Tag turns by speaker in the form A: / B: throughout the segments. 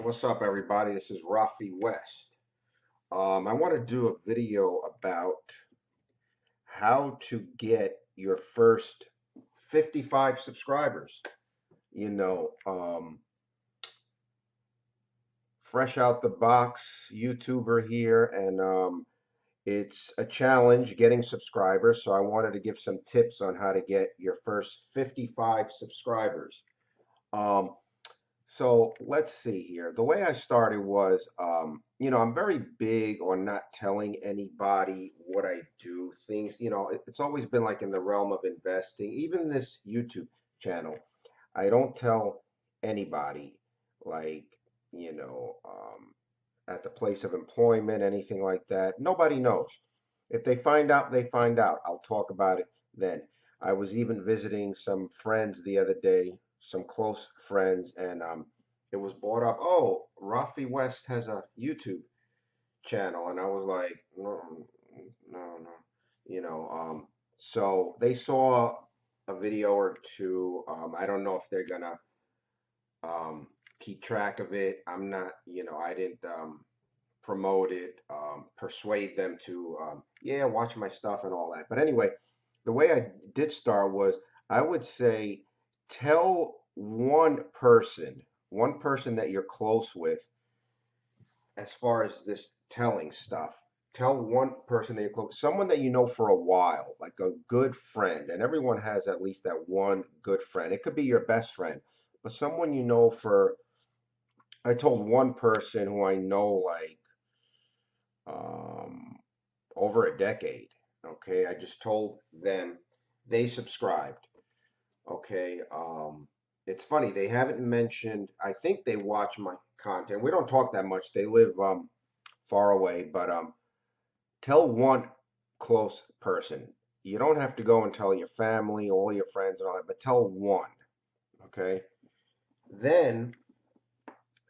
A: What's up, everybody? This is Rafi West. I want to do a video about how to get your first 55 subscribers. You know, fresh out the box YouTuber here, and it's a challenge getting subscribers. So I wanted to give some tips on how to get your first 55 subscribers. Um, So let's see here. The way I started was, I'm very big on not telling anybody what I do. Things, it's always been like in the realm of investing. Even this YouTube channel, I don't tell anybody, like, you know, um, at the place of employment, anything like that. Nobody knows. If they find out, they find out. I'll talk about it then. I was even visiting some friends the other day, some close friends, and it was brought up. Oh, Rafi West has a YouTube channel, and I was like, no, no, no, you know. So they saw a video or two. I don't know if they're gonna um, keep track of it. I'm not, I didn't promote it, persuade them to, yeah, watch my stuff and all that. But anyway, the way I did start was I would say tell one person that you're close with, as far as this telling stuff. Tell one person that you're close, someone that you know for a while, like a good friend. And everyone has at least that one good friend. It could be your best friend, but someone you know for. I told one person who I know like um, over a decade. Okay, I just told them they subscribed. Okay, it's funny they haven't mentioned. I think they watch my content. We don't talk that much. They live far away, but tell one close person. You don't have to go and tell your family, all your friends, and all that, but tell one. Okay. Then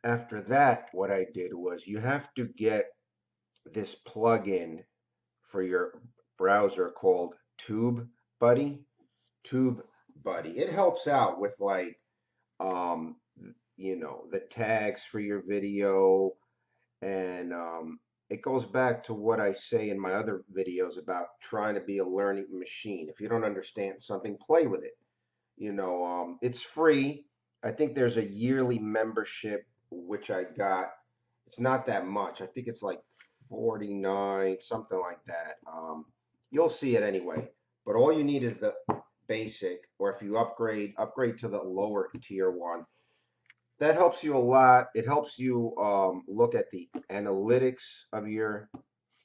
A: after that, what I did was you have to get this plugin for your browser called Tube Buddy. Tube Buddy. It helps out with like um the tags for your video, and it goes back to what I say in my other videos about trying to be a learning machine. If you don't understand something, play with it. It's free. I think there's a yearly membership which I got. It's not that much. I think it's like 49, something like that. You'll see it anyway. But all you need is the basic, or if you upgrade to the lower tier one. That helps you a lot. It helps you look at the analytics of your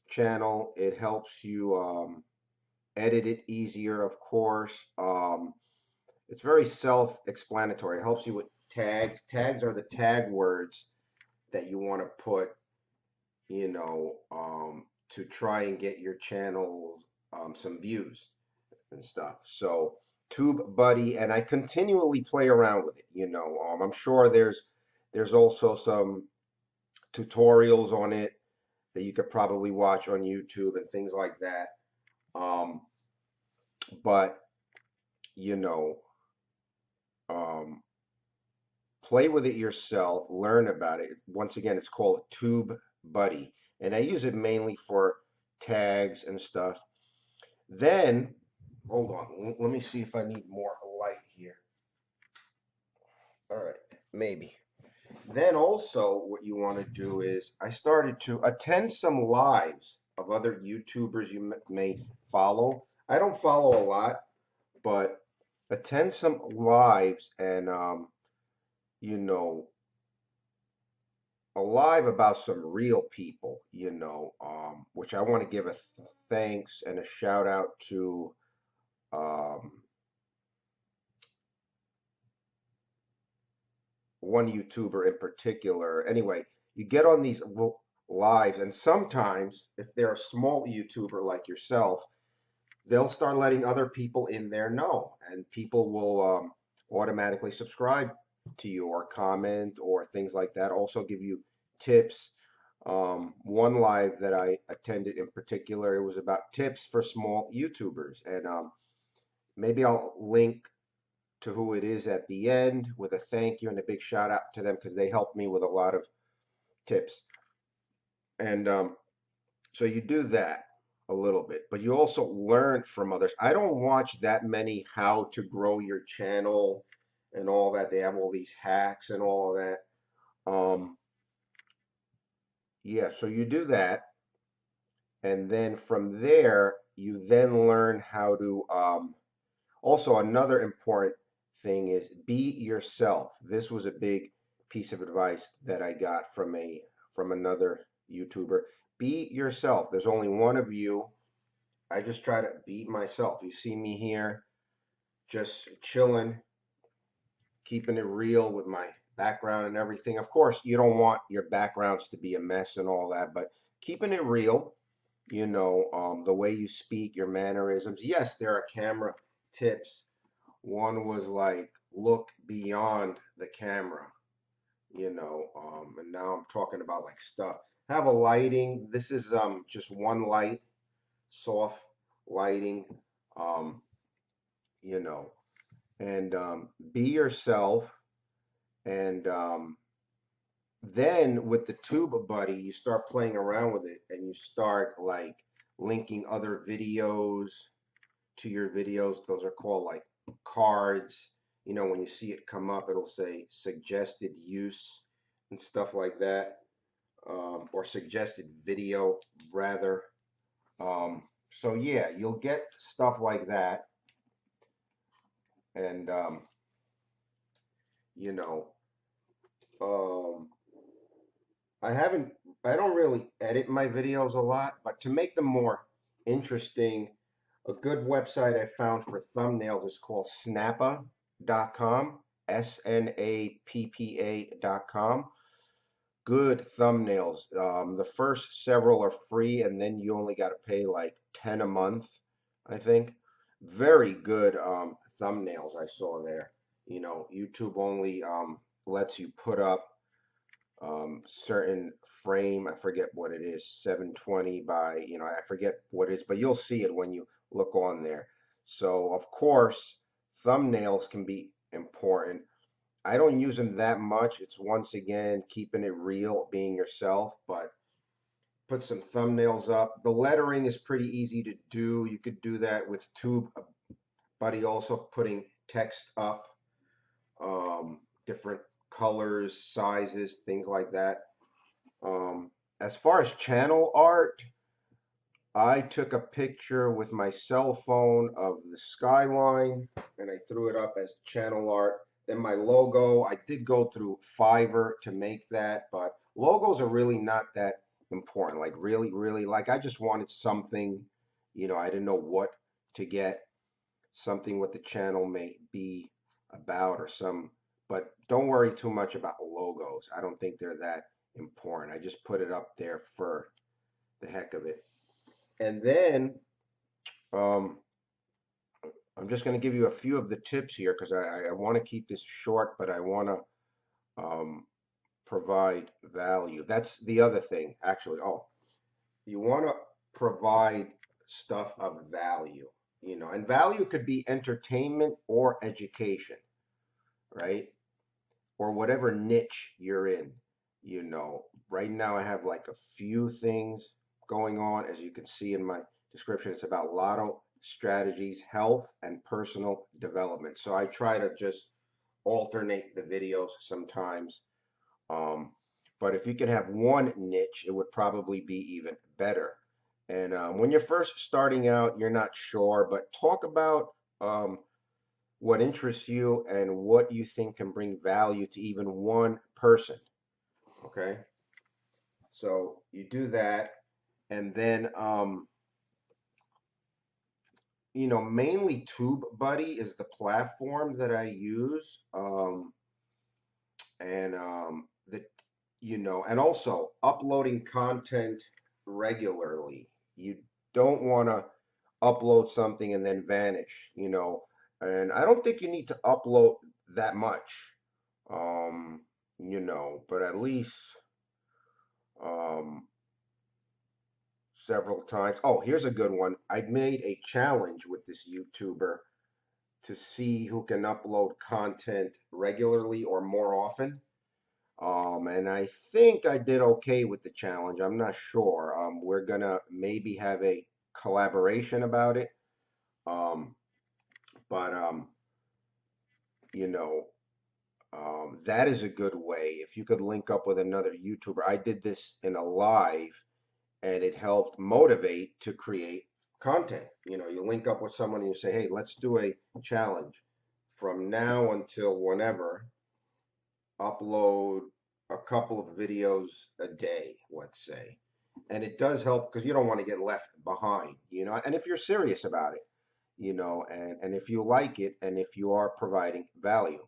A: channel. It helps you edit it easier, of course. It's very self-explanatory. It helps you with tags. Tags are the tag words that you want to put, to try and get your channel some views and stuff. So Tube Buddy, and I continually play around with it. I'm sure there's also some tutorials on it that you could probably watch on YouTube and things like that. Um, but you know, um, play with it yourself, learn about it. Once again, it's called Tube Buddy, and I use it mainly for tags and stuff. Then, hold on, let me see if I need more light here. All right, maybe. Then also, what you want to do is, I started to attend some lives of other YouTubers you may follow. I don't follow a lot, but attend some lives and you know a live about some real people, which I want to give a thanks and a shout out to um, one YouTuber in particular. Anyway, you get on these lives, and sometimes if they're a small YouTuber like yourself, they'll start letting other people in there know, and people will automatically subscribe to you or comment or things like that. Also give you tips. One live that I attended in particular, it was about tips for small YouTubers, and maybe I'll link to who it is at the end with a thank you and a big shout out to them because they helped me with a lot of tips. And so you do that a little bit, but you also learn from others. I don't watch that many how to grow your channel and all that. They have all these hacks and all of that. Yeah, so you do that, and then from there, you then learn how to. Also, another important thing is be yourself. This was a big piece of advice that I got from another YouTuber. Be yourself. There's only one of you. I just try to be myself. You see me here, just chilling, keeping it real with my background and everything. Of course, you don't want your backgrounds to be a mess and all that, but keeping it real, the way you speak, your mannerisms. Yes, there are camera tips. One was like, look beyond the camera, and now I'm talking about like stuff. Have a lighting. This is just one light, soft lighting, um, you know, and be yourself. And then with the Tube Buddy, you start playing around with it and you start like linking other videos to your videos. Those are called like cards. When you see it come up, it'll say suggested use and stuff like that, or suggested video rather. So yeah, you'll get stuff like that, and you know, um, I haven't, I don't really edit my videos a lot, but to make them more interesting, a good website I found for thumbnails is called snappa.com, snappa.com. Good thumbnails. The first several are free, and then you only got to pay like 10 a month, I think. Very good thumbnails I saw there. YouTube only lets you put up certain frame. I forget what it is, 720 by, I forget what it is, but you'll see it when you look on there. So, of course, thumbnails can be important. I don't use them that much. It's once again keeping it real, being yourself, but put some thumbnails up. The lettering is pretty easy to do. You could do that with Tube Buddy, also putting text up, different colors, sizes, things like that. As far as channel art, I took a picture with my cell phone of the skyline and I threw it up as channel art. Then my logo, I did go through Fiverr to make that, but logos are really not that important. Like really, really, like I just wanted something, I didn't know what to get, something what the channel may be about or but don't worry too much about logos. I don't think they're that important. I just put it up there for the heck of it. And then um, I'm just going to give you a few of the tips here because I want to keep this short, but I want to provide value. That's the other thing, actually. Oh, you want to provide stuff of value, and value could be entertainment or education, right? Or whatever niche you're in. Right now I have like a few things going on. As you can see in my description, it's about lotto strategies, health, and personal development. So I try to just alternate the videos sometimes. Um, but if you could have one niche, it would probably be even better. And when you're first starting out, you're not sure, but talk about what interests you and what you think can bring value to even one person. Okay, so you do that, and then mainly TubeBuddy is the platform that I use, and and also uploading content regularly. You don't want to upload something and then vanish. And I don't think you need to upload that much, but at least um, several times. Oh, here's a good one. I made a challenge with this YouTuber to see who can upload content regularly or more often. And I think I did okay with the challenge. I'm not sure. We're gonna maybe have a collaboration about it. Um, but you know, that is a good way. If you could link up with another YouTuber, I did this in a live, and it helped motivate to create content. You link up with someone and you say, "Hey, let's do a challenge from now until whenever. Upload a couple of videos a day, let's say." And it does help because you don't want to get left behind, and if you're serious about it, and if you like it and if you are providing value.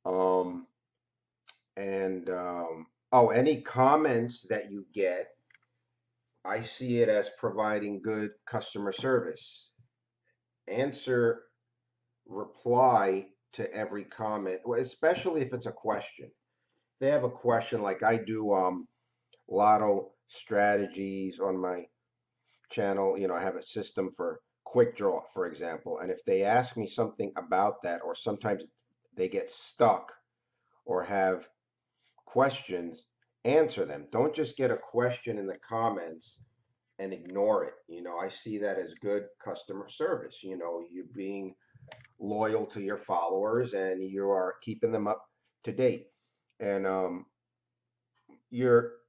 A: Um, and oh, any comments that you get, I see it as providing good customer service. Answer, reply to every comment, especially if it's a question. If they have a question, like I do lotto strategies on my channel. I have a system for quick draw, for example. And if they ask me something about that, or sometimes they get stuck or have questions, answer them. Don't just get a question in the comments and ignore it. I see that as good customer service. You being loyal to your followers and you are keeping them up to date. And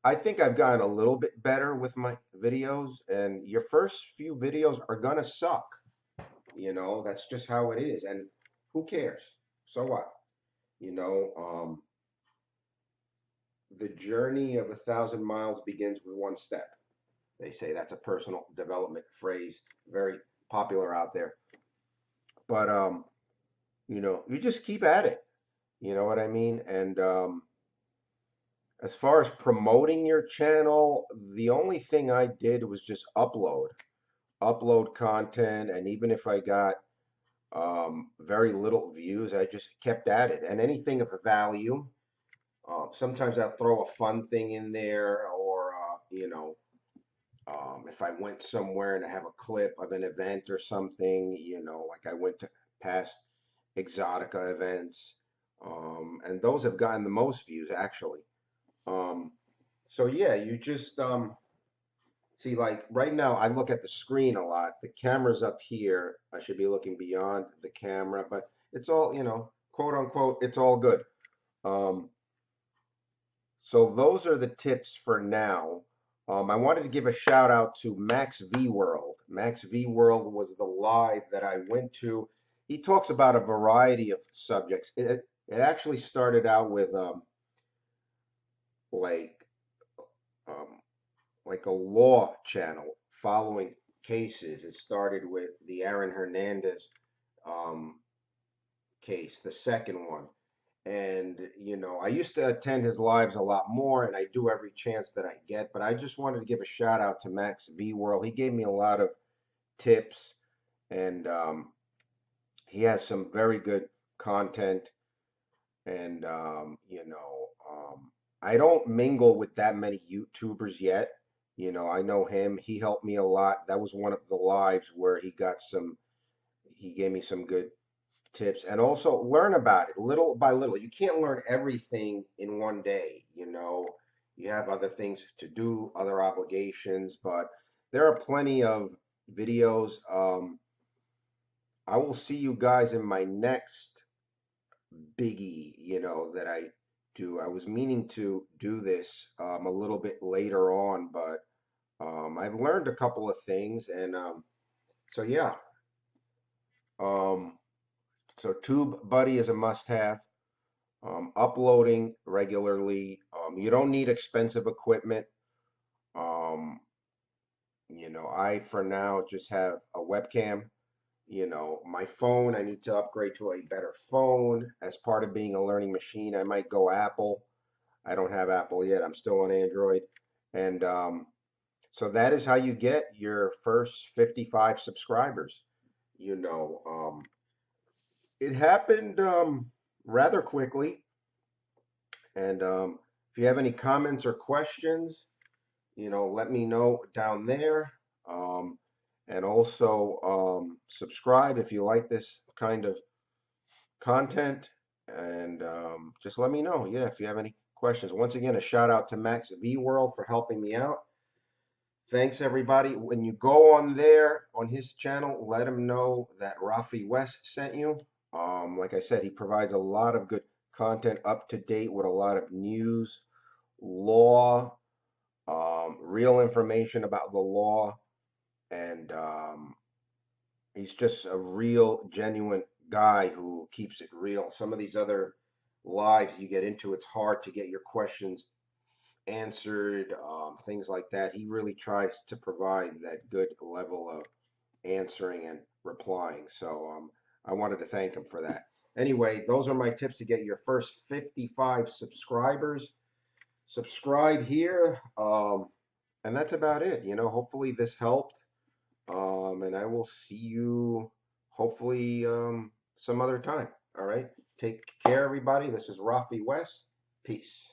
A: I think I've gotten a little bit better with my videos, and your first few videos are gonna suck. That's just how it is. And who cares? So what? You know, um, the journey of 1,000 miles begins with one step. They say that's a personal development phrase, very popular out there. But you just keep at it. You know what I mean? And as far as promoting your channel, the only thing I did was just upload content, and even if I got very little views, I just kept at it. And anything of value, sometimes I'll throw a fun thing in there, or if I went somewhere and I have a clip of an event or something, like I went to past Exotica events, and those have gotten the most views actually. Um, so yeah, you just see, like right now, I look at the screen a lot. The camera's up here. I should be looking beyond the camera, but it's all, quote unquote, it's all good. Um, so those are the tips for now. I wanted to give a shout out to Max V World. Max V World was the live that I went to. He talks about a variety of subjects. It actually started out with like um, like a law channel following cases. It started with the Aaron Hernandez um, case, the second one. And, I used to attend his lives a lot more, and I do every chance that I get. But I just wanted to give a shout out to Max V World. He gave me a lot of tips, and he has some very good content. And, I don't mingle with that many YouTubers yet. I know him. He helped me a lot. That was one of the lives where he gave me some good tips, and also learn about it little by little. You can't learn everything in one day. You have other things to do, other obligations, but there are plenty of videos. I will see you guys in my next biggie, that I do. I was meaning to do this a little bit later on, but I've learned a couple of things, and so yeah. Um, so TubeBuddy is a must-have. Uploading regularly. You don't need expensive equipment. Um, I for now just have a webcam. My phone, I need to upgrade to a better phone. As part of being a learning machine, I might go Apple. I don't have Apple yet. I'm still on Android. And so that is how you get your first 55 subscribers. You know, um, it happened rather quickly. And if you have any comments or questions, let me know down there. Um, And also subscribe if you like this kind of content. And just let me know, yeah, if you have any questions. Once again, a shout out to Max V World for helping me out. Thanks, everybody. When you go on there on his channel, let him know that Rafi West sent you. Like I said, he provides a lot of good content, up to date with a lot of news, law, real information about the law, and he's just a real, genuine guy who keeps it real. Some of these other lives you get into, it's hard to get your questions answered, things like that. He really tries to provide that good level of answering and replying. So I wanted to thank him for that. Anyway, those are my tips to get your first 55 subscribers. Subscribe here, and that's about it. Hopefully this helped, and I will see you hopefully some other time. All right, take care, everybody. This is Rafi West. Peace.